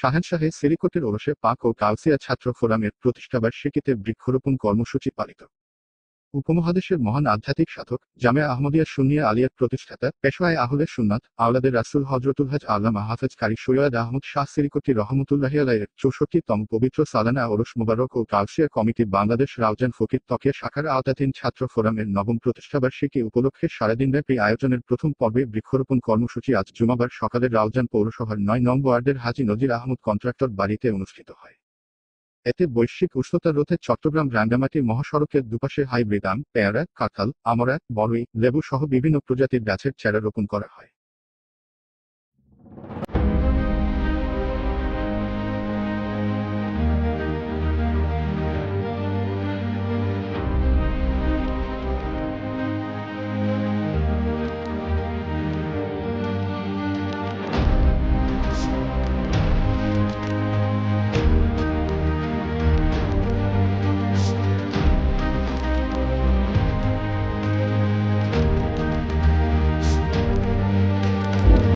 শাহেনশাহে সিরিকটের ওরসে পাক ও কাউসিয়া ছাত্র ফোরামের প্রতিষ্ঠাবার্ষিকীতে বৃক্ষরোপণ কর্মসূচি পালিত। উপমহাদেশের মহান আধ্যাত্মিক সাধক জামেয়া আহমদিয়া সুন্নিয়া আলিয়ার প্রতিষ্ঠাতা পেশওয়ায়ে আহলে সুন্নাত আওলাদের রাসূল হযরতুল হজ আল্লামা হাফেজ কারি সৈয়দ আহমদ শাহ সিরিকটি রহমতুল্লাহি আলাইহির 64তম পবিত্র সালানা ওরস মোবারক ও কাউসিয়া কমিটি বাংলাদেশ রাউজান ফকির তকিয়া শাখার আওতাধীন ছাত্র ফোরামের নবম প্রতিষ্ঠাবার্ষিকী উপলক্ষে সারাদিনব্যাপী আয়োজনের প্রথম পর্বে বৃক্ষরোপণ কর্মসূচি আজ জুমাবার সকালে রাউজান পৌরসভার 9 নং ওয়ার্ডের হাজী নজির আহমদ কন্ট্রাক্টর বাড়িতে অনুষ্ঠিত হয়। এতে বৈশ্বিক উষ্ণতা রোধে চট্টগ্রাম রাঙ্গামাটি মহাসড়কের দুপাশে হাইব্রিড আম, পেয়ারা, কাঁঠাল, আমড়া, বড়ই, লেবু সহ বিভিন্ন প্রজাতির গাছের চারা রোপণ করা হয়।